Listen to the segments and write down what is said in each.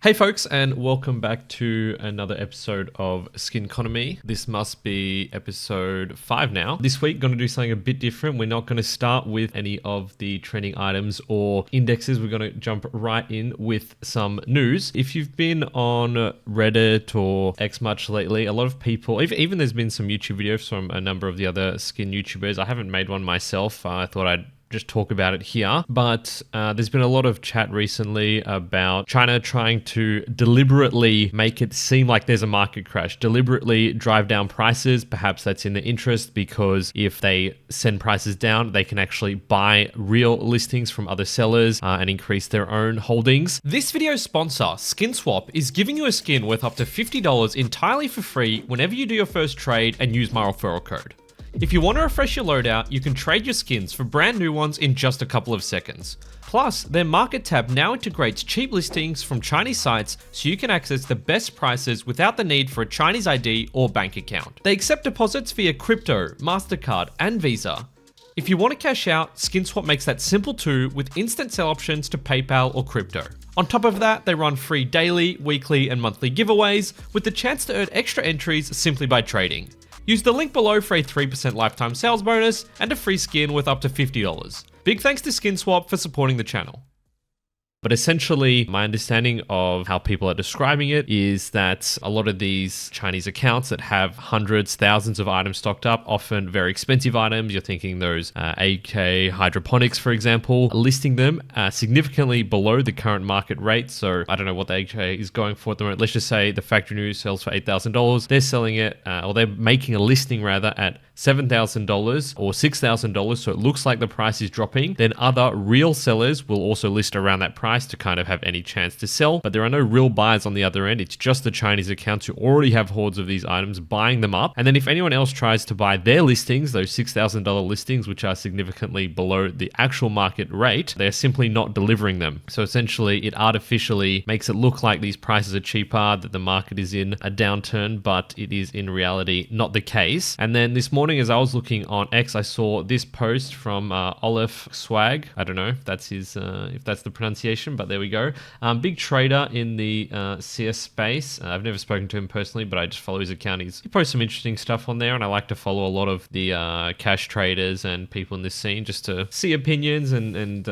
Hey folks, and welcome back to another episode of Skinconomy. This must be episode 5 now. This week, going to do something a bit different. We're not going to start with any of the trending items or indexes. We're going to jump right in with some news. If you've been on Reddit or X much lately, a lot of people, even there's been some YouTube videos from a number of the other skin YouTubers. I haven't made one myself. I thought I'd just talk about it here, but there's been a lot of chat recently about China trying to deliberately make it seem like there's a market crash, deliberately drive down prices. Perhaps that's in their interest because if they send prices down, they can actually buy real listings from other sellers and increase their own holdings. This video's sponsor, SkinSwap, is giving you a skin worth up to $50 entirely for free whenever you do your first trade and use my referral code. If you want to refresh your loadout, you can trade your skins for brand new ones in just a couple of seconds. Plus, their market tab now integrates cheap listings from Chinese sites so you can access the best prices without the need for a Chinese ID or bank account. They accept deposits via crypto, MasterCard, and Visa. If you want to cash out, SkinSwap makes that simple too with instant sell options to PayPal or crypto. On top of that, they run free daily, weekly, and monthly giveaways with the chance to earn extra entries simply by trading. Use the link below for a 3% lifetime sales bonus and a free skin worth up to $50. Big thanks to SkinSwap for supporting the channel. But essentially, my understanding of how people are describing it is that a lot of these Chinese accounts that have hundreds, thousands of items stocked up, often very expensive items, you're thinking those AK hydroponics, for example, are listing them significantly below the current market rate. So I don't know what the AK is going for at the moment. Let's just say the factory new sells for $8,000. They're selling it, or they're making a listing rather at $7,000 or $6,000. So it looks like the price is dropping. Then other real sellers will also list around that price to kind of have any chance to sell, but there are no real buyers on the other end. It's just the Chinese accounts who already have hordes of these items buying them up. And then if anyone else tries to buy their listings, those $6,000 listings, which are significantly below the actual market rate, they're simply not delivering them. So essentially it artificially makes it look like these prices are cheaper, that the market is in a downturn, but it is in reality not the case. And then this morning as I was looking on X, I saw this post from Olaf Swag. I don't know if that's his, if that's the pronunciation, but there we go. Big trader in the CS space. I've never spoken to him personally, but I just follow his account. He posts some interesting stuff on there, and I like to follow a lot of the cash traders and people in this scene just to see opinions and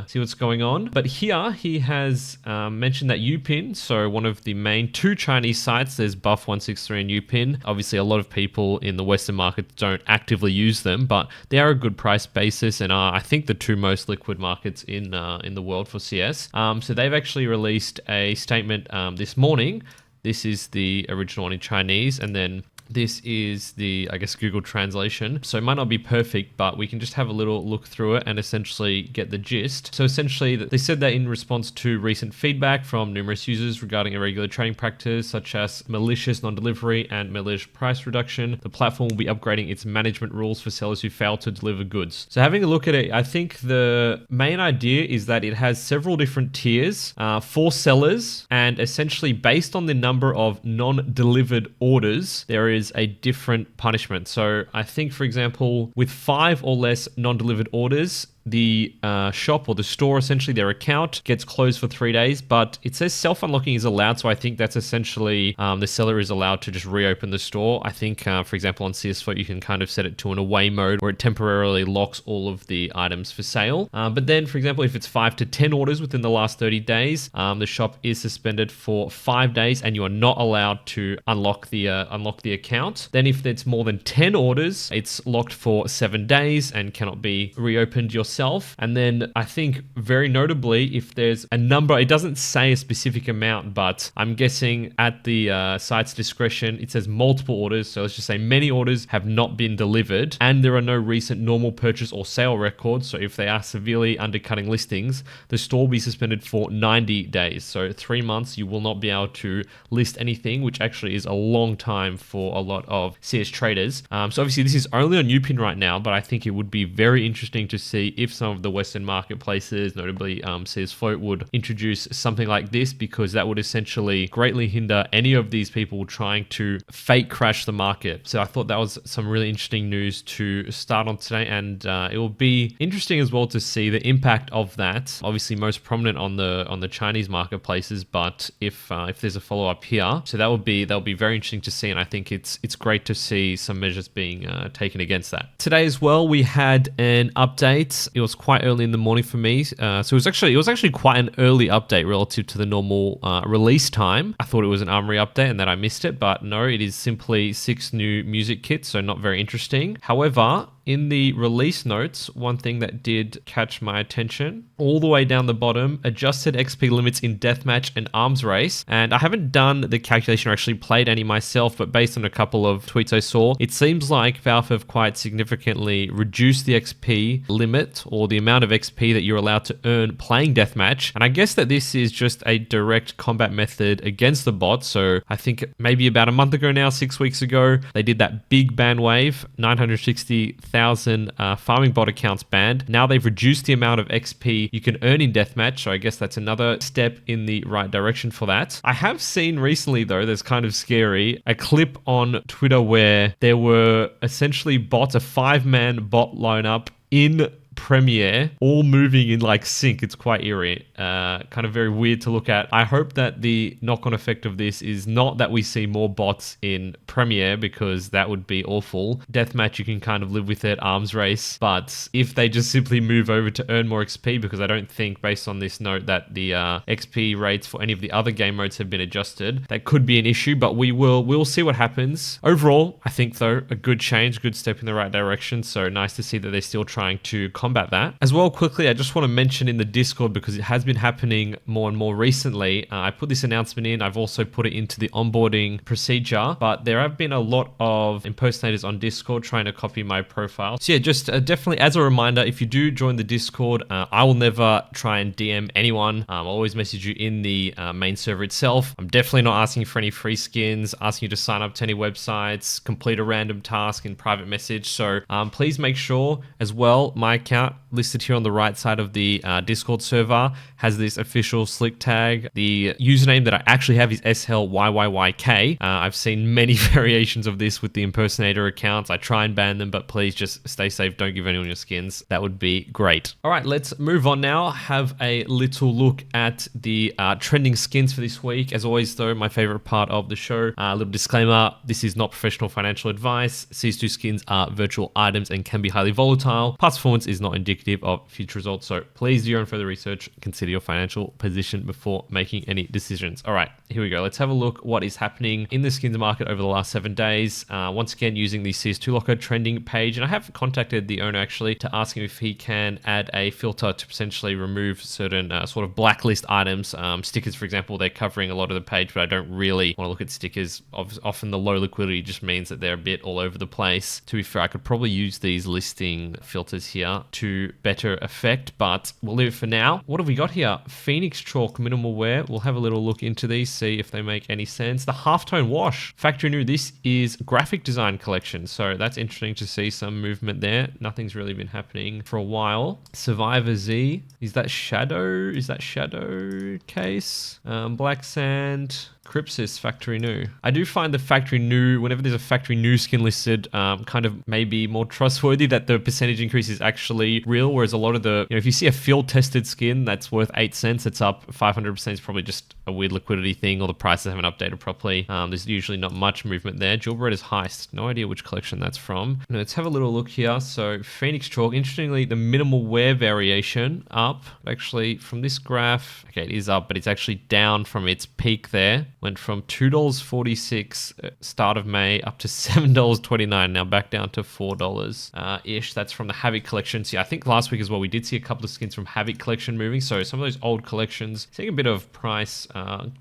see what's going on. But here he has mentioned that Youpin, so one of the main two Chinese sites, there's Buff163 and Youpin. Obviously, a lot of people in the Western market don't actively use them, but they are a good price basis and are, I think, the two most liquid markets in the world for CS. So they've actually released a statement this morning. This is the original one in Chinese, and then this is the, I guess, Google translation. So it might not be perfect, but we can just have a little look through it and essentially get the gist. So essentially, they said that in response to recent feedback from numerous users regarding irregular trading practice, such as malicious non-delivery and malicious price reduction, the platform will be upgrading its management rules for sellers who fail to deliver goods. So having a look at it, I think the main idea is that it has several different tiers for sellers, and essentially based on the number of non-delivered orders, there is a different punishment. So I think, for example, with 5 or less non-delivered orders, the shop or the store, essentially their account gets closed for 3 days, but it says self-unlocking is allowed. So I think that's essentially the seller is allowed to just reopen the store. I think, for example, on CSFloat, you can kind of set it to an away mode where it temporarily locks all of the items for sale. But then, for example, if it's 5 to 10 orders within the last 30 days, the shop is suspended for 5 days and you are not allowed to unlock the account. Then if it's more than 10 orders, it's locked for 7 days and cannot be reopened yourself. And then I think very notably, if there's a number, it doesn't say a specific amount, but I'm guessing at the site's discretion, it says multiple orders. So let's just say many orders have not been delivered and there are no recent normal purchase or sale records. So if they are severely undercutting listings, the store will be suspended for 90 days. So 3 months, you will not be able to list anything, which actually is a long time for a lot of CS traders. So obviously this is only on Youpin right now, but I think it would be very interesting to see if some of the Western marketplaces, notably CSFloat, would introduce something like this, because that would essentially greatly hinder any of these people trying to fake crash the market. So I thought that was some really interesting news to start on today, and it will be interesting as well to see the impact of that. Obviously, most prominent on the Chinese marketplaces, but if there's a follow up here, so that'll be very interesting to see, and I think it's great to see some measures being taken against that. Today as well, we had an update. It was quite early in the morning for me, so it was actually quite an early update relative to the normal release time. I thought it was an Armory update and that I missed it, but no, it is simply 6 new music kits, so not very interesting. However, in the release notes, one thing that did catch my attention, all the way down the bottom, adjusted XP limits in Deathmatch and Arms Race. And I haven't done the calculation or actually played any myself, but based on a couple of tweets I saw, it seems like Valve have quite significantly reduced the XP limit, or the amount of XP that you're allowed to earn playing Deathmatch. And I guess that this is just a direct combat method against the bots. So I think maybe about a month ago now, 6 weeks ago, they did that big ban wave, 960,000 farming bot accounts banned. Now they've reduced the amount of XP you can earn in Deathmatch, so I guess that's another step in the right direction for that. I have seen recently, though, that's kind of scary, a clip on Twitter where there were essentially bots, a 5-man bot lineup in Premiere, all moving in like sync. It's quite eerie, kind of very weird to look at. I hope that the knock-on effect of this is not that we see more bots in Premiere, because that would be awful. Deathmatch, you can kind of live with it, Arms Race, but if they just simply move over to earn more XP, because I don't think, based on this note, that the XP rates for any of the other game modes have been adjusted, that could be an issue, but we'll see what happens. Overall, I think, though, a good change, good step in the right direction, so nice to see that they're still trying to combat that. As well, quickly, I just want to mention in the Discord, because it has been happening more and more recently, I put this announcement in. I've also put it into the onboarding procedure, but there have been a lot of impersonators on Discord trying to copy my profile. So yeah, just definitely as a reminder, if you do join the Discord, I will never try and DM anyone. I'll always message you in the main server itself. I'm definitely not asking for any free skins, asking you to sign up to any websites, complete a random task in private message. So please make sure as well, my account listed here on the right side of the Discord server has this official slick tag. The username that I actually have is SLYYYK. I've seen many variations of this with the impersonator accounts. I try and ban them, but please just stay safe. Don't give anyone your skins. That would be great. All right, let's move on now. Have a little look at the trending skins for this week. As always, though, my favorite part of the show, a little disclaimer, this is not professional financial advice. These 2 skins are virtual items and can be highly volatile. Past performance is not indicative of future results, so please do your own further research. Consider your financial position before making any decisions. All right, here we go. Let's have a look what is happening in the skins market over the last 7 days. Once again, using the CS2 Locker trending page, and I have contacted the owner actually to ask him if he can add a filter to potentially remove certain sort of blacklist items. Stickers, for example, they're covering a lot of the page, but I don't really want to look at stickers. Often the low liquidity just means that they're a bit all over the place. To be fair, I could probably use these listing filters here to better effect, but we'll leave it for now. What have we got here? Phoenix Chalk minimal wear. We'll have a little look into these, see if they make any sense. The halftone wash, factory new. This is graphic design collection, so that's interesting to see some movement there. Nothing's really been happening for a while. Survivor Z, is that shadow? Is that shadow case? Black Sand, Crypsis factory new. I do find the factory new, whenever there's a factory new skin listed, kind of maybe more trustworthy that the percentage increase is actually real, whereas a lot of the, if you see a field tested skin that's worth 8 cents, it's up 500%, it's probably just a weird liquidity thing, or the prices haven't updated properly. There's usually not much movement there. Jewelbread Heist, no idea which collection that's from. Now, let's have a little look here. So Phoenix Chalk, interestingly, the minimal wear variation up, actually from this graph, okay, it is up, but it's actually down from its peak there. Went from $2.46 start of May up to $7.29, now back down to $4 ish. That's from the Havoc collection. See, I think last week as well, we did see a couple of skins from Havoc collection moving. So some of those old collections seeing a bit of price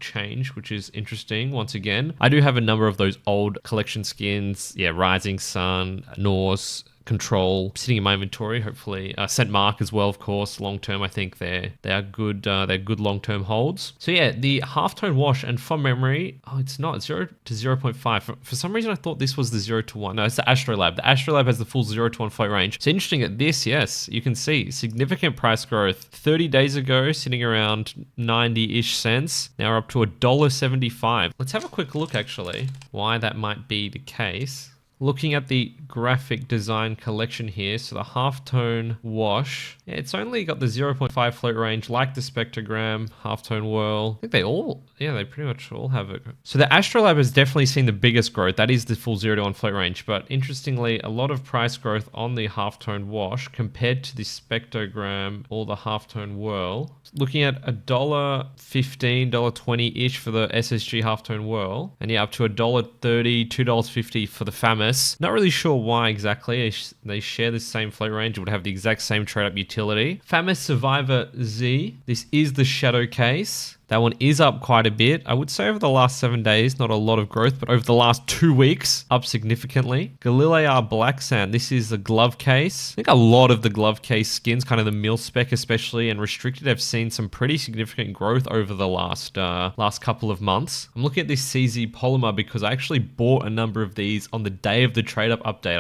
change, which is interesting. Once again, I do have a number of those old collection skins. Yeah, Rising Sun, Norse, control sitting in my inventory. Hopefully, Scent Mark as well, of course. Long term, I think they are good. They're good long term holds. So yeah, the halftone wash, and from memory, it's not 0 to 0.5. For some reason, I thought this was the 0 to 1. No, it's the Astrolab. The Astrolab has the full 0 to 1 float range. It's interesting that this, yes, you can see significant price growth. 30 days ago, sitting around 90-ish cents. Now we're up to $1.75. Let's have a quick look, actually, why that might be the case. Looking at the graphic design collection here, so the halftone wash, yeah, it's only got the 0.5 float range, like the spectrogram, halftone whirl. I think they pretty much all have it. So the Astrolab has definitely seen the biggest growth. That is the full 0 to 1 float range. But interestingly, a lot of price growth on the halftone wash compared to the spectrogram or the halftone whirl. Looking at $1.15, $1.20-ish for the SSG halftone whirl, and yeah, up to $1.30, $2.50 for the FAMIS. Not really sure why exactly. They share the same float range. It would have the exact same trade-up utility. FAMIS Survivor Z. This is the shadow case. That one is up quite a bit. I would say over the last 7 days, not a lot of growth, but over the last 2 weeks, up significantly. Galileo Black Sand. This is the glove case. I think a lot of the glove case skins, kind of the mil spec especially, and restricted, have seen some pretty significant growth over the last couple of months. I'm looking at this CZ polymer because I actually bought a number of these on the day of the trade-up update.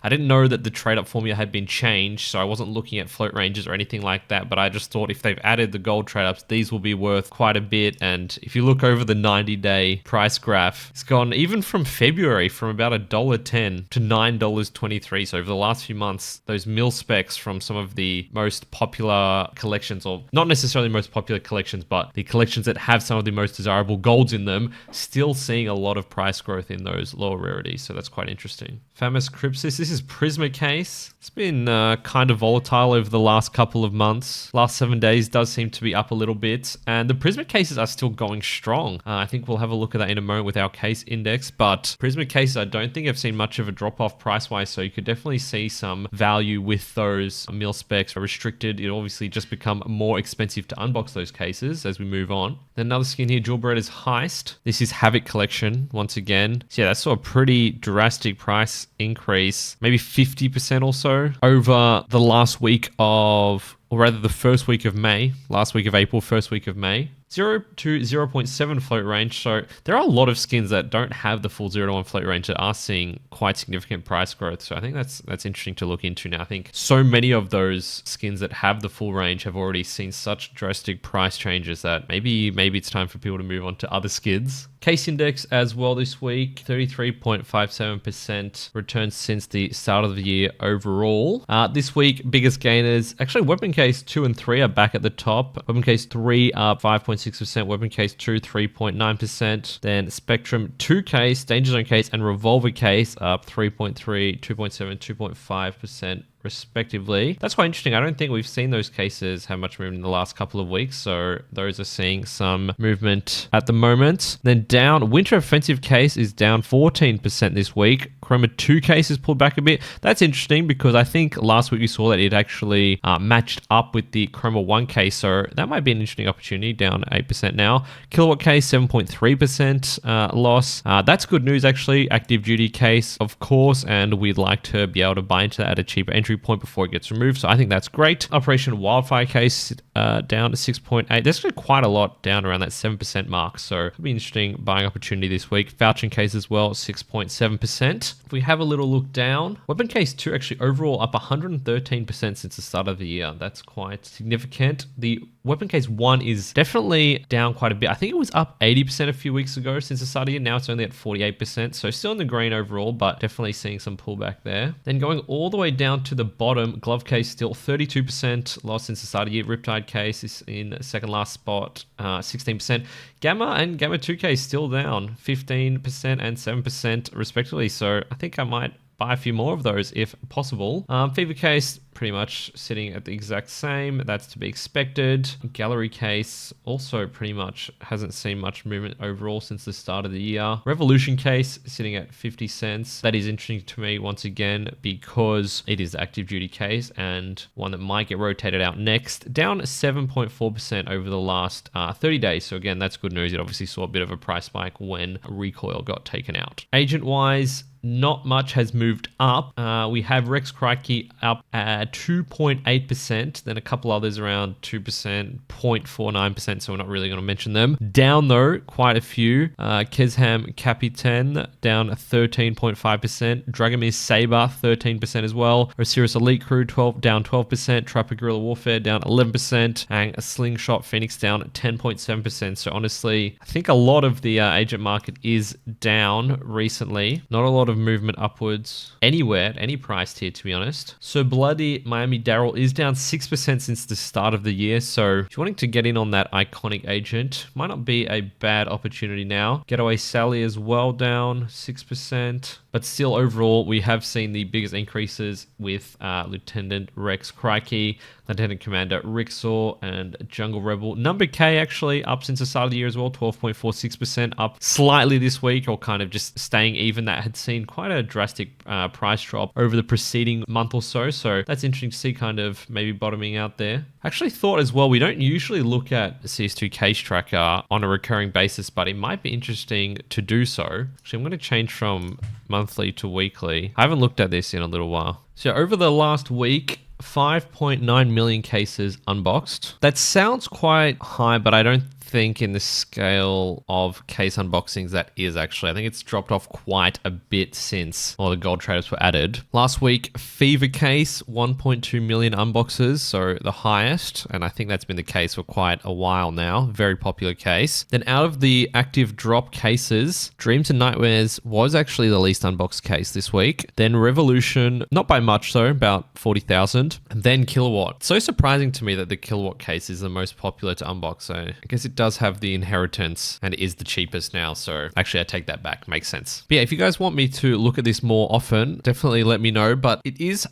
I didn't know that the trade-up formula had been changed, so I wasn't looking at float ranges or anything like that, but I just thought if they've added the gold trade-ups, these will be worth quite a bit. And if you look over the 90-day price graph, it's gone even from February from about $1.10 to $9.23. So over the last few months, those mil specs from some of the most popular collections, or not necessarily most popular collections, but the collections that have some of the most desirable golds in them, still seeing a lot of price growth in those lower rarities. So that's quite interesting. FAMIS Crypsis. This is Prisma case. It's been kind of volatile over the last couple of months. Last 7 days does seem to be up a little bit, and the Prisma cases are still going strong. I think we'll have a look at that in a moment with our case index, but Prisma cases I don't think I've seen much of a drop off price wise, so you could definitely see some value with those mil specs. Are restricted, it obviously just become more expensive to unbox those cases as we move on. Then another skin here, Jewel Berettas Heist. This is Havoc collection once again. So yeah, that's sort of pretty drastic price increase, maybe 50% or so over the last week of, or rather the first week of May, last week of April, first week of May. 0 to 0.7 float range. So there are a lot of skins that don't have the full 0 to 1 float range that are seeing quite significant price growth. So I think that's interesting to look into now. I think so many of those skins that have the full range have already seen such drastic price changes that maybe it's time for people to move on to other skins. Case index as well this week, 33.57% return since the start of the year overall. This week, biggest gainers, actually Weapon Case 2 and 3 are back at the top. Weapon Case 3 up 5.6%, Weapon Case 2 3.9%. Then Spectrum 2 case, Danger Zone case, and Revolver case up 3.3, 2.7, 2.5%. respectively. That's quite interesting. I don't think we've seen those cases have much movement in the last couple of weeks, so those are seeing some movement at the moment. Then down, Winter Offensive case is down 14% this week. Chroma 2 case is pulled back a bit. That's interesting because I think last week we saw that it actually matched up with the Chroma 1 case, so that might be an interesting opportunity, down 8% now. Kilowatt case, 7.3% loss. That's good news actually. Active Duty case, of course, and we'd like to be able to buy into that at a cheaper entry point before it gets removed, so I think that's great. Operation Wildfire case down to 6.8. There's actually quite a lot down around that 7% mark, so it'll be an interesting buying opportunity this week. Vouching case as well, 6.7%. If we have a little look down, Weapon Case 2 actually overall up 113% since the start of the year. That's quite significant. The Weapon Case 1 is definitely down quite a bit. I think it was up 80% a few weeks ago since the start of the year. Now it's only at 48%, so still in the green overall, but definitely seeing some pullback there. Then going all the way down to the bottom, Glove Case still 32% loss since the start of the year. Riptide Case is in second last spot, 16%. Gamma and Gamma 2 Case still down 15% and 7% respectively, so I think I might buy a few more of those if possible. Fever case pretty much sitting at the exact same. That's to be expected. Gallery case also pretty much hasn't seen much movement overall since the start of the year. Revolution case sitting at 50 cents. That is interesting to me once again because it is the active duty case and one that might get rotated out next. Down 7.4% over the last 30 days. So again, that's good news. It obviously saw a bit of a price spike when recoil got taken out. Agent wise, not much has moved up. We have Rex Crikey up at 2.8%, then a couple others around 2%, 0.49%, so we're not really going to mention them. Down though, quite a few. Kesham Capitan down 13.5%. Dragomir Saber 13% as well. Osiris Elite Crew down 12%. Trapper Guerrilla Warfare down 11%. And a Slingshot Phoenix down 10.7%. So honestly, I think a lot of the agent market is down recently. Not a lot of movement upwards anywhere at any price tier, to be honest. So Bloody Miami Daryl is down 6% since the start of the year. So if you're wanting to get in on that iconic agent, might not be a bad opportunity now. Getaway Sally as well down 6%. But still overall, we have seen the biggest increases with Lieutenant Rex Crikey, Lieutenant Commander Rixor, and Jungle Rebel. Number K actually up since the start of the year as well, 12.46%, up slightly this week, or kind of just staying even. That had seen quite a drastic price drop over the preceding month or so. So that's interesting to see, kind of maybe bottoming out there. I actually thought as well, we don't usually look at the CS2 case tracker on a recurring basis, but it might be interesting to do so. Actually, I'm going to change from monthly to weekly. I haven't looked at this in a little while. So over the last week, 5.9 million cases unboxed. That sounds quite high, but I don't think in the scale of case unboxings that is actually. I think it's dropped off quite a bit since all the gold traders were added. Last week, Fever case, 1.2 million unboxes, so the highest, and I think that's been the case for quite a while now. Very popular case. Then out of the active drop cases, Dreams and Nightmares was actually the least unboxed case this week. Then Revolution, not by much though, about 40,000. And then Kilowatt. So surprising to me that the Kilowatt case is the most popular to unbox, so I guess it does have the inheritance and it is the cheapest now. So actually I take that back. Makes sense. But yeah, if you guys want me to look at this more often, definitely let me know. But it's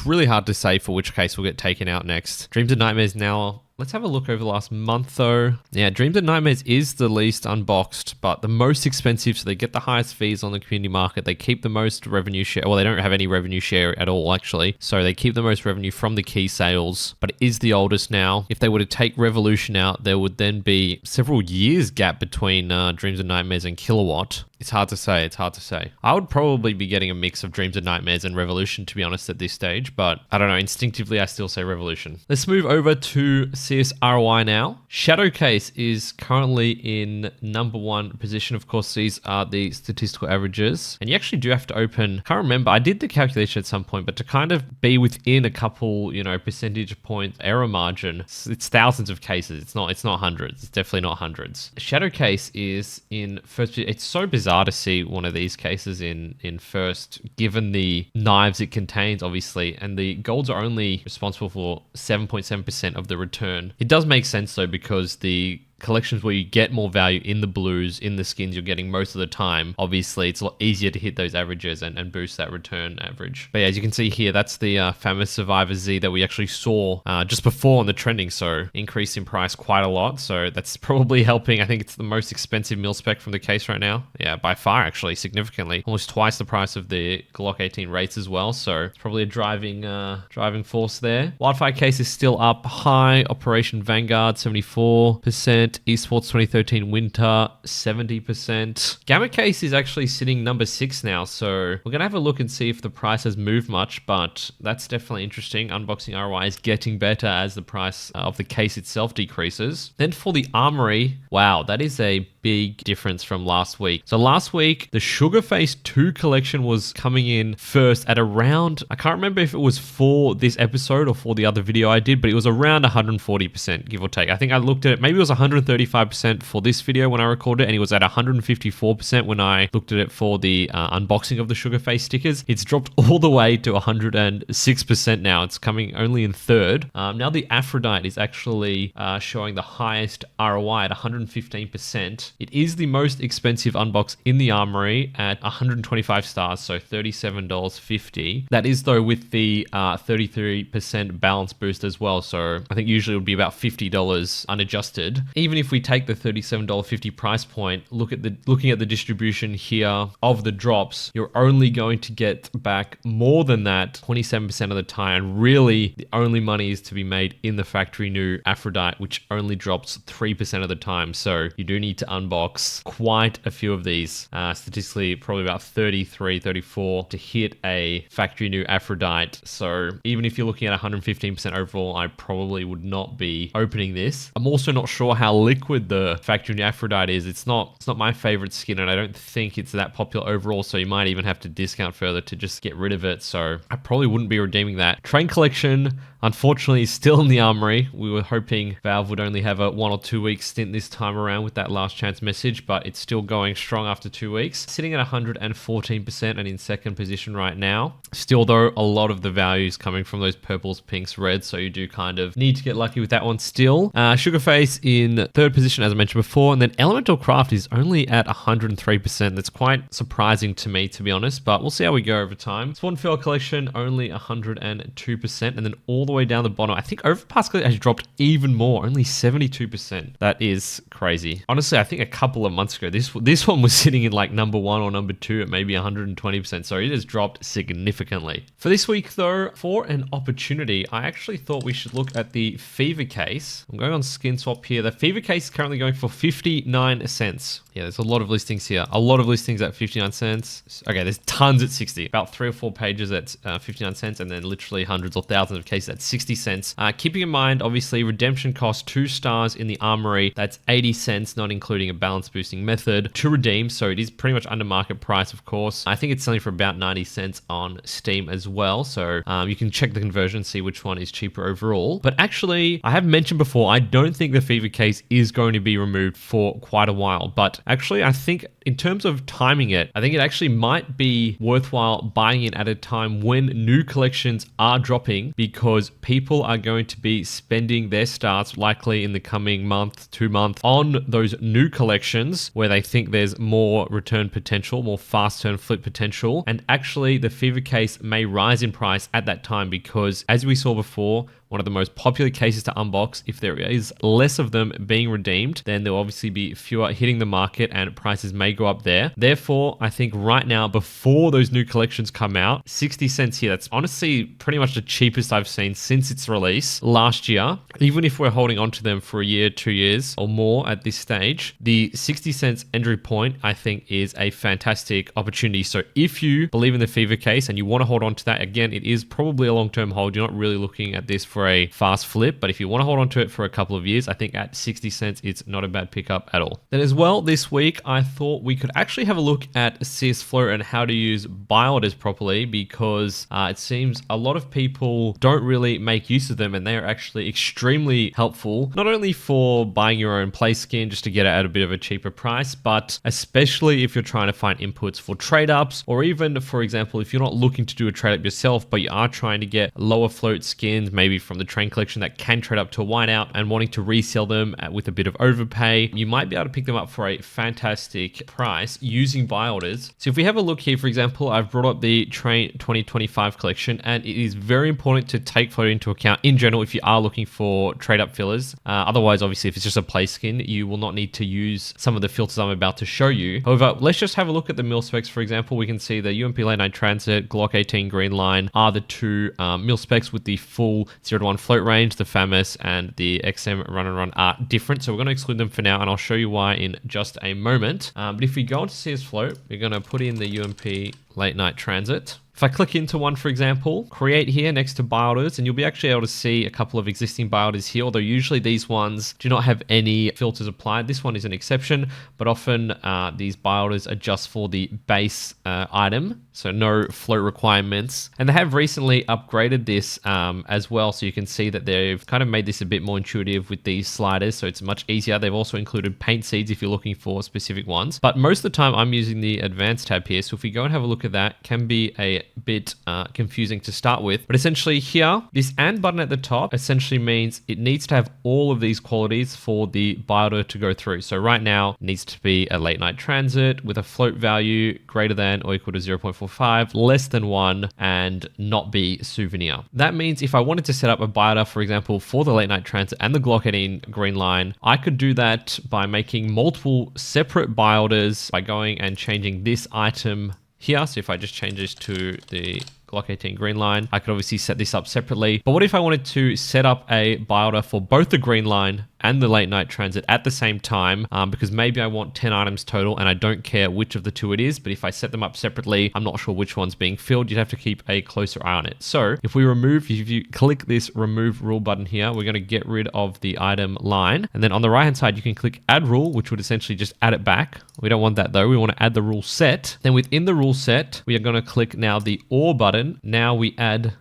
really hard to say for which case will get taken out next. Dreams and Nightmares now. Let's have a look over the last month though. Yeah, Dreams and Nightmares is the least unboxed, but the most expensive, so they get the highest fees on the community market. They keep the most revenue share. Well, they don't have any revenue share at all, actually. So they keep the most revenue from the key sales, but it is the oldest now. If they were to take Revolution out, there would then be several years gap between Dreams and Nightmares and Kilowatt. It's hard to say. It's hard to say. I would probably be getting a mix of Dreams and Nightmares and Revolution, to be honest, at this stage. But I don't know. Instinctively, I still say Revolution. Let's move over to CS ROI now. Shadowcase is currently in number 1 position. Of course, these are the statistical averages. And you actually do have to open, I can't remember. I did the calculation at some point, but to kind of be within a couple, percentage point error margin, it's thousands of cases. It's not hundreds. It's definitely not hundreds. Shadowcase is in first. It's so bizarre to see one of these cases in first, given the knives it contains, obviously, and the golds are only responsible for 7.7% of the return. It does make sense though, because the collections where you get more value in the blues, in the skins you're getting most of the time, obviously it's a lot easier to hit those averages and boost that return average. But yeah, as you can see here, that's the famous Survivor Z that we actually saw just before on the trending, so increase in price quite a lot. So that's probably helping. I think it's the most expensive mil spec from the case right now. Yeah, by far actually, significantly. Almost twice the price of the Glock 18 rates as well, so it's probably a driving force there. Wildfire case is still up high. Operation Vanguard 74%. Esports 2013 Winter 70%. Gamma case is actually sitting number 6 now, so we're gonna have a look and see if the price has moved much, but that's definitely interesting. Unboxing ROI is getting better as the price of the case itself decreases. Then for the Armory, wow, that is a big difference from last week. So last week, the Sugarface 2 collection was coming in first at around, I can't remember if it was for this episode or for the other video I did, but it was around 140%, give or take. I think I looked at it, maybe it was 130%, 135% for this video when I recorded it, and it was at 154% when I looked at it for the unboxing of the sugar face stickers. It's dropped all the way to 106% now. It's coming only in third. Now the Aphrodite is actually showing the highest ROI at 115%. It is the most expensive unbox in the Armory at 125 stars, so $37.50. That is though with the 33% balance boost as well, so I think usually it would be about $50 unadjusted. Even if we take the $37.50 price point, looking at the distribution here of the drops, you're only going to get back more than that 27% of the time, and really the only money is to be made in the factory new Aphrodite, which only drops 3% of the time. So you do need to unbox quite a few of these, statistically probably about 33, 34 to hit a factory new Aphrodite. So even if you're looking at 115% overall, I probably would not be opening this. I'm also not sure how liquid the factory new Aphrodite is. It's not my favorite skin, and I don't think it's that popular overall, so you might even have to discount further to just get rid of it. So I probably wouldn't be redeeming that. Train collection, unfortunately, is still in the Armory. We were hoping Valve would only have a 1 or 2 week stint this time around with that last chance message, but it's still going strong after 2 weeks, sitting at 114% and in second position right now. Still though, a lot of the value is coming from those purples, pinks, reds, so you do kind of need to get lucky with that one still. Sugarface in third position, as I mentioned before, and then Elemental Craft is only at 103%. That's quite surprising to me, to be honest, but we'll see how we go over time. Swan Fail Collection, only 102%, and then all the way down the bottom, I think Overpass has dropped even more, only 72%. That is crazy. Honestly, I think a couple of months ago, this one was sitting in like number 1 or number 2 at maybe 120%, so it has dropped significantly. For this week though, for an opportunity, I actually thought we should look at the Fever Case. I'm going on SkinSwap here. The Fever Case is currently going for 59 cents. Yeah, there's a lot of listings here. A lot of listings at 59 cents. Okay, there's tons at 60. About 3 or 4 pages at 59 cents, and then literally hundreds or thousands of cases at 60 cents. Keeping in mind, obviously, redemption cost 2 stars in the Armory. That's 80 cents, not including a balance boosting method to redeem. So it is pretty much under market price, of course. I think it's selling for about 90 cents on Steam as well. So you can check the conversion, see which one is cheaper overall. But actually, I have mentioned before, I don't think the Fever Case is going to be removed for quite a while. But actually, I think in terms of timing it, I think it actually might be worthwhile buying it at a time when new collections are dropping, because people are going to be spending their starts likely in the coming month, 2 months on those new collections where they think there's more return potential, more fast turn flip potential. And actually the Fever Case may rise in price at that time, because as we saw before, one of the most popular cases to unbox, if there is less of them being redeemed, then there'll obviously be fewer hitting the market and prices may go up there. Therefore, I think right now, before those new collections come out, 60 cents here, that's honestly pretty much the cheapest I've seen since its release last year. Even if we're holding on to them for a year, 2 years or more at this stage, the 60 cents entry point, I think, is a fantastic opportunity. So if you believe in the Fever Case and you want to hold on to that, again, it is probably a long-term hold. You're not really looking at this for a fast flip, but if you want to hold on to it for a couple of years, I think at 60 cents, it's not a bad pickup at all. Then as well, this week, I thought we could actually have a look at CSFloat and how to use buy orders properly, because it seems a lot of people don't really make use of them, and they are actually extremely helpful, not only for buying your own play skin just to get it at a bit of a cheaper price, but especially if you're trying to find inputs for trade ups, or even, for example, if you're not looking to do a trade up yourself, but you are trying to get lower float skins, maybe from the train collection that can trade up to a whiteout and wanting to resell them with a bit of overpay, you might be able to pick them up for a fantastic price using buy orders. So if we have a look here, for example, I've brought up the Train 2025 collection, and it is very important to take float into account in general if you are looking for trade up fillers. Otherwise, obviously, if it's just a play skin, you will not need to use some of the filters I'm about to show you. However, let's just have a look at the mil specs. For example, we can see the UMP Late Night Transit, Glock 18 Green Line are the 2 mil specs with the full 0-1 float range. The FAMAS and the XM Run and Run are different, so we're going to exclude them for now, and I'll show you why in just a moment. But if we go into CSFloat, we're going to put in the UMP Late Night Transit. If I click into one, for example, create here next to buy orders, and you'll be actually able to see a couple of existing buy orders here, although usually these ones do not have any filters applied. This one is an exception, but often these buy orders are just for the base item, so no float requirements. And they have recently upgraded this as well, so you can see that they've kind of made this a bit more intuitive with these sliders, so it's much easier. They've also included paint seeds if you're looking for specific ones, but most of the time I'm using the advanced tab here, so if we go and have a look at that, can be a bit confusing to start with. But essentially here, this and button at the top essentially means it needs to have all of these qualities for the buy order to go through. So right now it needs to be a late night transit with a float value greater than or equal to 0.45, less than 1, and not be souvenir. That means if I wanted to set up a buy order, for example, for the late night transit and the Glock 18 green line, I could do that by making multiple separate buy orders by going and changing this item here. So if I just change this to the Glock 18 green line, I could obviously set this up separately. But what if I wanted to set up a buy order for both the green line and the late night transit at the same time, because maybe I want 10 items total and I don't care which of the two it is, but if I set them up separately, I'm not sure which one's being filled. You'd have to keep a closer eye on it. So if you click this remove rule button here, we're going to get rid of the item line. And then on the right hand side, you can click add rule, which would essentially just add it back. We don't want that though. We want to add the rule set. Then within the rule set, we are going to click now the or button. Now we add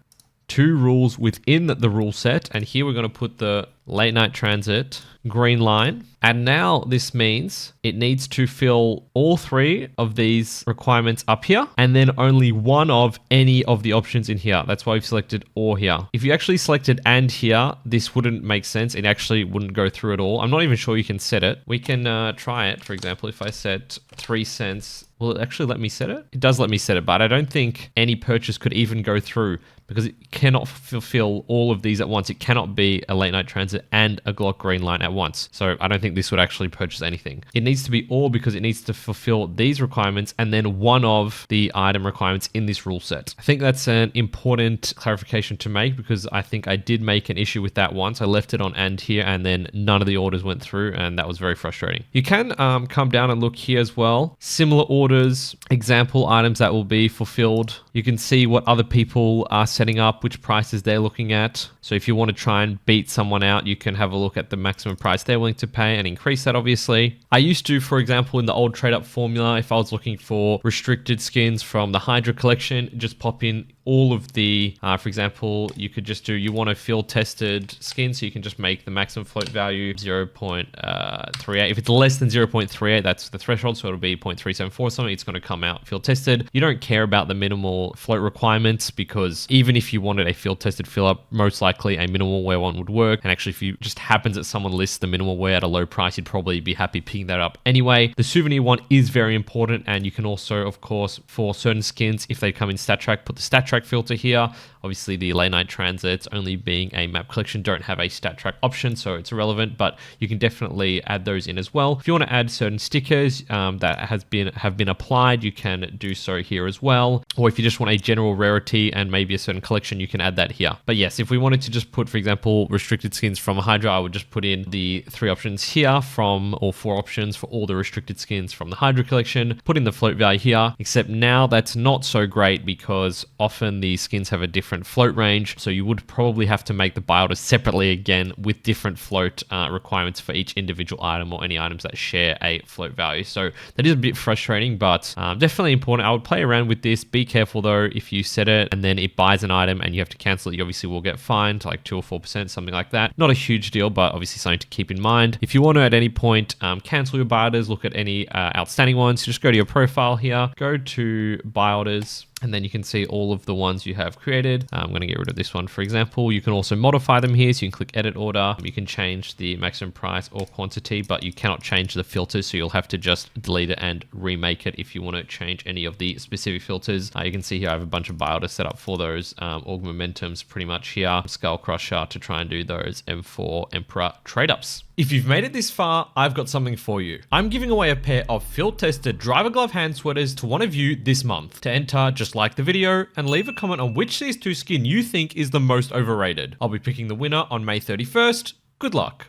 2 rules within the rule set, and here we're going to put the late night transit green line. And now this means it needs to fill all 3 of these requirements up here, and then only one of any of the options in here. That's why we've selected or here. If you actually selected and here, this wouldn't make sense. It actually wouldn't go through at all. I'm not even sure you can set it. We can try it. For example, if I set 3 cents, will it actually let me set it? It does let me set it, but I don't think any purchase could even go through because it cannot fulfill all of these at once. It cannot be a late night transit and a Glock green line at once. So I don't think this would actually purchase anything. It needs to be all because it needs to fulfill these requirements and then one of the item requirements in this rule set. I think that's an important clarification to make because I think I did make an issue with that once. I left it on and here and then none of the orders went through and that was very frustrating. You can come down and look here as well. Similar orders, example items that will be fulfilled. You can see what other people are setting up, which prices they're looking at. So if you want to try and beat someone out, you can have a look at the maximum price they're willing to pay and increase that obviously. I used to, for example, in the old trade up formula, if I was looking for restricted skins from the Hydra collection, just pop in all of the, for example, you could just do, you want a field tested skin, so you can just make the maximum float value 0.38. If it's less than 0.38, that's the threshold, so it'll be 0.374 something, it's going to come out field tested. You don't care about the minimal float requirements because even if you wanted a field tested fill up, most likely a minimal wear one would work. And actually, if you just happens that someone lists the minimal wear at a low price, you'd probably be happy picking that up anyway. The souvenir one is very important, and you can also, of course, for certain skins, if they come in stat track, put the stat track filter here. Obviously, the late night transits, only being a map collection, don't have a stat track option, so it's irrelevant, but you can definitely add those in as well. If you want to add certain stickers that have been applied, you can do so here as well. Or if you just want a general rarity and maybe a certain collection, you can add that here. But yes, if we wanted to just put, for example, restricted skins from a Hydra, I would just put in the 3 options here from, or 4 options for all the restricted skins from the Hydra collection, put in the float value here, except now that's not so great because often the skins have a different float range. So you would probably have to make the buy order separately again with different float requirements for each individual item or any items that share a float value. So that is a bit frustrating, but definitely important. I would play around with this. Be careful though, if you set it and then it buys an item and you have to cancel it, you obviously will get fined like 2 or 4%, something like that. Not a huge deal, but obviously something to keep in mind. If you want to at any point cancel your buy orders, look at any outstanding ones, just go to your profile here, go to buy orders, and then you can see all of the ones you have created. I'm going to get rid of this one, for example. You can also modify them here. So you can click edit order. You can change the maximum price or quantity, but you cannot change the filters. So you'll have to just delete it and remake it if you want to change any of the specific filters. You can see here I have a bunch of buy orders set up for those. Org Momentum's pretty much here. Skull Crusher to try and do those M4 Emperor trade ups. If you've made it this far, I've got something for you. I'm giving away a pair of field-tested driver glove hand sweaters to one of you this month. To enter, just like the video and leave a comment on which CS2 skin you think is the most overrated. I'll be picking the winner on May 31st. Good luck.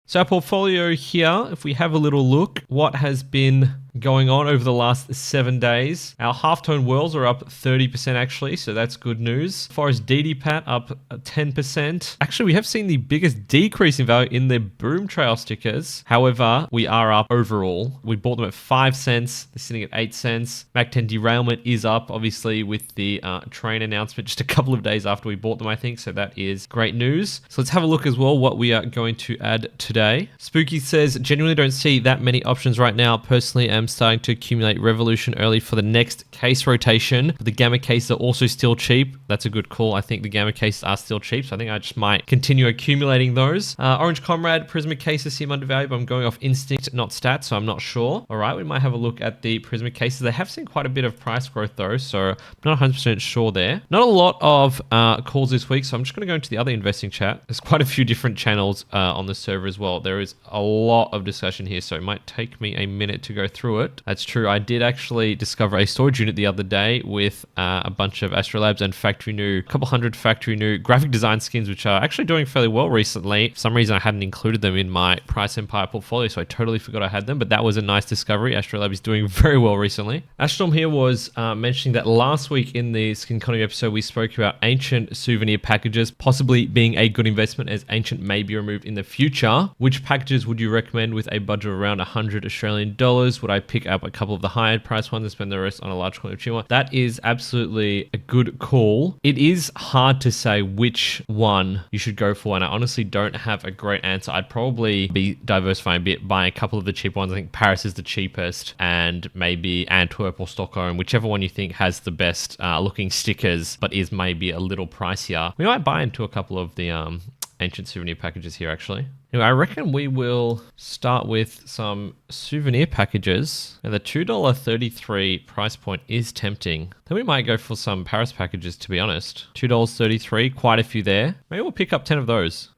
So our portfolio here, if we have a little look, what has been going on over the last 7 days. Our halftone whirls are up 30% actually, so that's good news. As far as DDPAT, up 10%. Actually, we have seen the biggest decrease in value in the Boom Trail stickers. However, we are up overall. We bought them at 5 cents. They're sitting at 8 cents. Mac 10 derailment is up, obviously, with the train announcement just a couple of days after we bought them, I think. So that is great news. So let's have a look as well what we are going to add today. Spooky says, genuinely don't see that many options right now. Personally, I'm starting to accumulate Revolution early for the next case rotation. But the Gamma cases are also still cheap. That's a good call. I think the Gamma cases are still cheap. So I think I just might continue accumulating those. Orange Comrade, Prismatic cases seem undervalued, but I'm going off instinct, not stats, so I'm not sure. All right, we might have a look at the Prismatic cases. They have seen quite a bit of price growth though, so I'm not 100% sure there. Not a lot of calls this week, so I'm just going to go into the other investing chat. There's quite a few different channels on the server as well. There is a lot of discussion here, so it might take me a minute to go through it. That's true. I did actually discover a storage unit the other day with a bunch of Astrolabs and factory new, a couple hundred factory new graphic design skins, which are actually doing fairly well recently. For some reason, I hadn't included them in my Price Empire portfolio, so I totally forgot I had them, but that was a nice discovery. Astrolab is doing very well recently. Ashstorm here was mentioning that last week in the Skinconomy episode, we spoke about ancient souvenir packages possibly being a good investment as ancient may be removed in the future. Which packages would you recommend with a budget of around 100 Australian dollars? Would I pick up a couple of the higher price ones and spend the rest on a large quantity of Chino? That is absolutely a good call. It is hard to say which one you should go for, and I honestly don't have a great answer. I'd probably be diversifying a bit, buying a couple of the cheap ones. I think Paris is the cheapest, and maybe Antwerp or Stockholm, whichever one you think has the best looking stickers, but is maybe a little pricier. We might buy into a couple of the ancient souvenir packages here actually. Anyway, I reckon we will start with some souvenir packages. And the $2.33 price point is tempting. Then we might go for some Paris packages, to be honest. $2.33, quite a few there. Maybe we'll pick up 10 of those.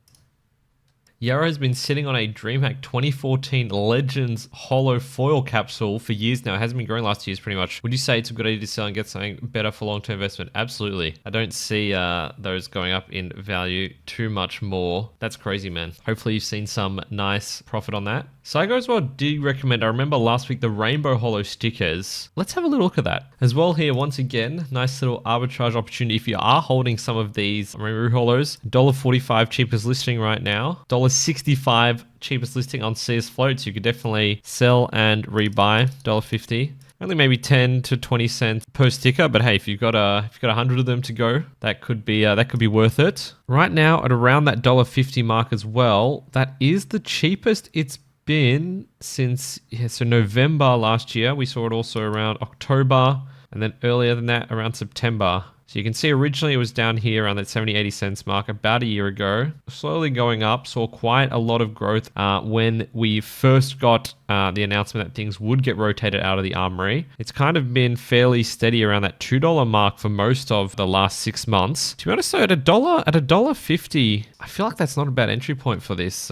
Yarrow has been sitting on a DreamHack 2014 Legends Holo Foil capsule for years now. It hasn't been growing last years pretty much. Would you say it's a good idea to sell and get something better for long-term investment? Absolutely. I don't see those going up in value too much more. That's crazy, man. Hopefully you've seen some nice profit on that. Saigo as well did recommend, I remember last week, the Rainbow Holo stickers. Let's have a little look at that. As well here, once again, nice little arbitrage opportunity if you are holding some of these Rainbow Holos. $1.45 cheapest listing right now. $1.65 cheapest listing on CSFloat, so you could definitely sell and rebuy. $1.50. Only maybe 10 to 20 cents per sticker, but hey, if you've got 100 of them to go, that could be worth it. Right now at around that $1.50 mark as well, that is the cheapest it's been since so November last year. We saw it also around October, and then earlier than that around September. So you can see originally it was down here around that 70-80 cents mark about a year ago. Slowly going up, saw quite a lot of growth when we first got the announcement that things would get rotated out of the armory. It's kind of been fairly steady around that $2 mark for most of the last 6 months. To be honest, though, at $1.50, I feel like that's not a bad entry point for this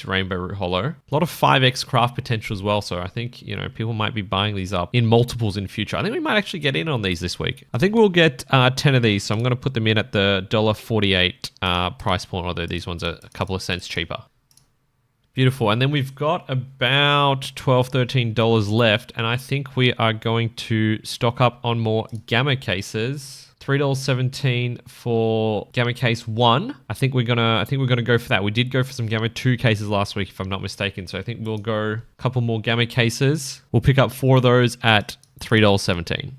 Rainbow Root Holo. A lot of 5x craft potential as well, so I think people might be buying these up in multiples in future. I think we might actually get in on these this week. I think we'll get 10 of these, so I'm going to put them in at the $1.48 price point, although these ones are a couple of cents cheaper. Beautiful. And then we've got about $12, $13 left, and I think we are going to stock up on more Gamma cases. $3.17 for Gamma Case 1. I think we're gonna go for that. We did go for some Gamma 2 cases last week, if I'm not mistaken. So I think we'll go a couple more Gamma cases. We'll pick up 4 of those at $3.17.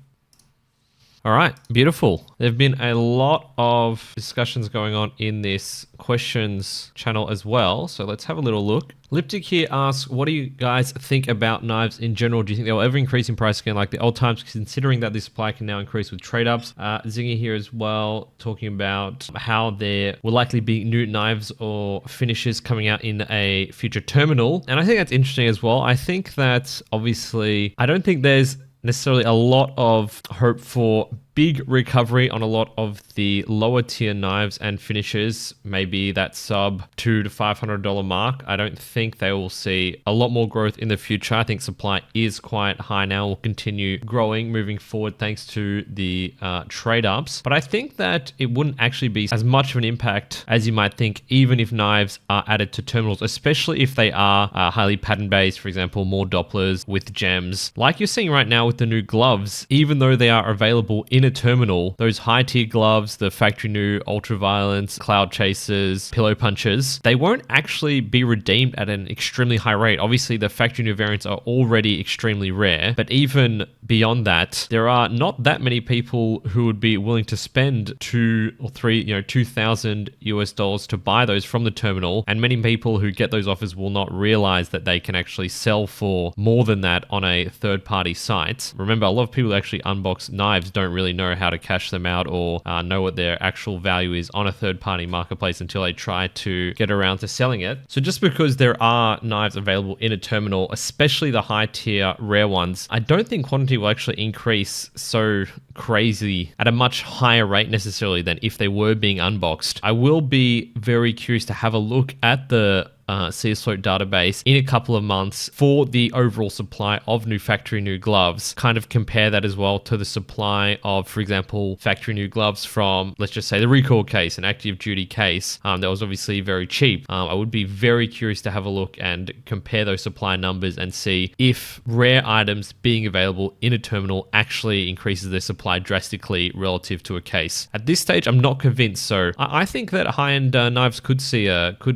All right, beautiful. There have been a lot of discussions going on in this questions channel as well. So let's have a little look. Liptic here asks, what do you guys think about knives in general? Do you think they'll ever increase in price again like the old times, considering that the supply can now increase with trade-ups? Zingy here as well, talking about how there will likely be new knives or finishes coming out in a future terminal. And I think that's interesting as well. I think that obviously, I don't think there's necessarily a lot of hope for big recovery on a lot of the lower tier knives and finishes, maybe that sub $200 to $500 mark. I don't think they will see a lot more growth in the future. I think supply is quite high now, will continue growing moving forward thanks to the trade ups. But I think that it wouldn't actually be as much of an impact as you might think, even if knives are added to terminals, especially if they are highly pattern based, for example, more Dopplers with gems. Like you're seeing right now with the new gloves, even though they are available in a terminal, those high tier gloves, the factory new ultraviolence, cloud chasers, pillow punches, they won't actually be redeemed at an extremely high rate. Obviously, the factory new variants are already extremely rare, but even beyond that, there are not that many people who would be willing to spend $2,000 to buy those from the terminal, and many people who get those offers will not realize that they can actually sell for more than that on a third-party site. Remember, a lot of people who actually unbox knives don't really know how to cash them out or know what their actual value is on a third-party marketplace until they try to get around to selling it. So just because there are knives available in a terminal, especially the high-tier rare ones, I don't think quantity will actually increase so crazy at a much higher rate necessarily than if they were being unboxed. I will be very curious to have a look at the CSFloat database in a couple of months for the overall supply of new factory new gloves. Kind of compare that as well to the supply of, for example, factory new gloves from, let's just say, the recoil case, an active duty case that was obviously very cheap. I would be very curious to have a look and compare those supply numbers and see if rare items being available in a terminal actually increases their supply drastically relative to a case. At this stage, I'm not convinced. So I think that high-end knives could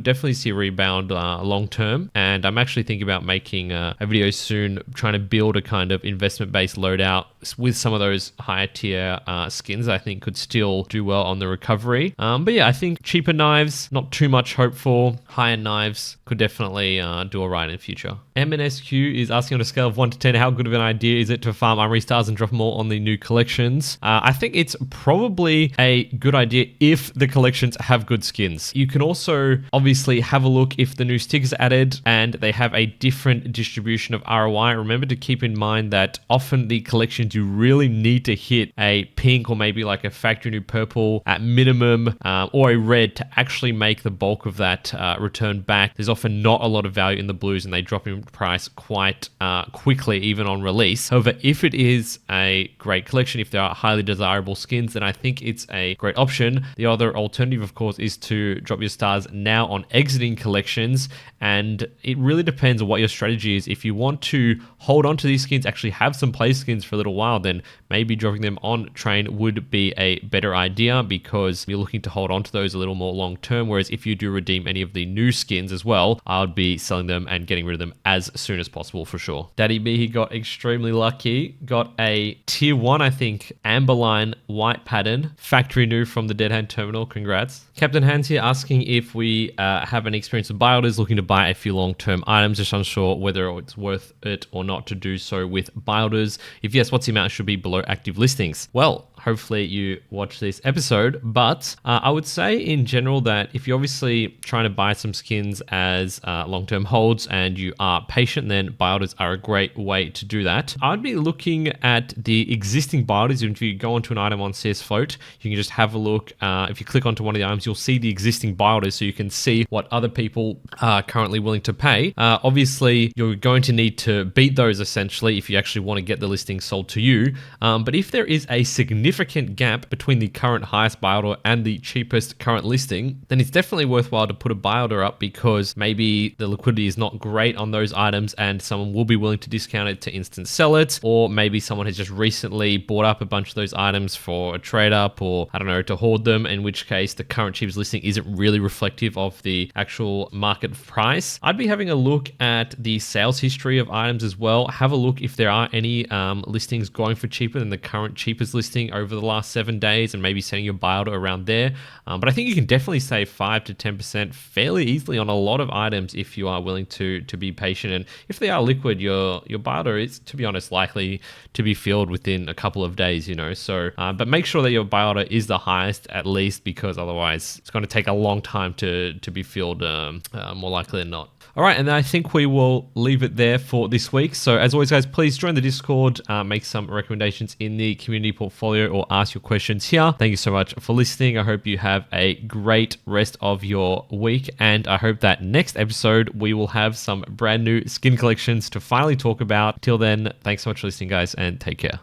definitely see a rebound long term, and I'm actually thinking about making a video soon trying to build a kind of investment based loadout with some of those higher tier skins I think could still do well on the recovery. But yeah, I think cheaper knives, not too much hope for. Higher knives could definitely do all right in the future. MNSQ is asking on a scale of 1 to 10, how good of an idea is it to farm armory stars and drop more on the new collections? I think it's probably a good idea if the collections have good skins. You can also obviously have a look if the new stickers are added and they have a different distribution of ROI. Remember to keep in mind that often the collections you really need to hit a pink or maybe like a factory new purple at minimum or a red to actually make the bulk of that return back. There's often not a lot of value in the blues and they drop in price quite quickly even on release. However, if it is a great collection, if there are highly desirable skins, then I think it's a great option. The other alternative, of course, is to drop your stars now on exiting collections, and it really depends on what your strategy is. If you want to hold on to these skins, actually have some play skins for a little while, then maybe dropping them on train would be a better idea because you're looking to hold on to those a little more long term. Whereas if you do redeem any of the new skins as well, I would be selling them and getting rid of them as soon as possible for sure. Daddy B, he got extremely lucky, got a tier 1, I think, amberline white pattern, factory new from the Dead Hand terminal. Congrats. Captain Hans here asking if we have any experience with buy orders, looking to buy a few long-term items, just unsure whether it's worth it or not to do so with buy orders. If yes, what's the amount should be below active listings? Well, hopefully you watch this episode, but I would say in general that if you're obviously trying to buy some skins as long-term holds and you are patient, then buy orders are a great way to do that. I'd be looking at the existing buy orders. If you go onto an item on CSFloat, you can just have a look. If you click onto one of the items, you'll see the existing buy orders so you can see what other people are currently willing to pay. Obviously, you're going to need to beat those essentially if you actually want to get the listing sold to you. But if there is a significant gap between the current highest buy order and the cheapest current listing, then it's definitely worthwhile to put a buy order up because maybe the liquidity is not great on those items and someone will be willing to discount it to instant sell it, or maybe someone has just recently bought up a bunch of those items for a trade up or I don't know, to hoard them, in which case the current cheapest listing isn't really reflective of the actual market price. I'd be having a look at the sales history of items as well. Have a look if there are any listings going for cheaper than the current cheapest listing over the last 7 days and maybe setting your buy order around there. But I think you can definitely save 5 to 10% fairly easily on a lot of items if you are willing to be patient. And if they are liquid, your buy order is, to be honest, likely to be filled within a couple of days, you know. So, but make sure that your buy order is the highest at least, because otherwise it's going to take a long time to be filled, more likely than not. All right, and I think we will leave it there for this week. So as always, guys, please join the Discord, make some recommendations in the community portfolio or ask your questions here. Thank you so much for listening. I hope you have a great rest of your week, and I hope that next episode we will have some brand new skin collections to finally talk about. Till then, thanks so much for listening, guys, and take care.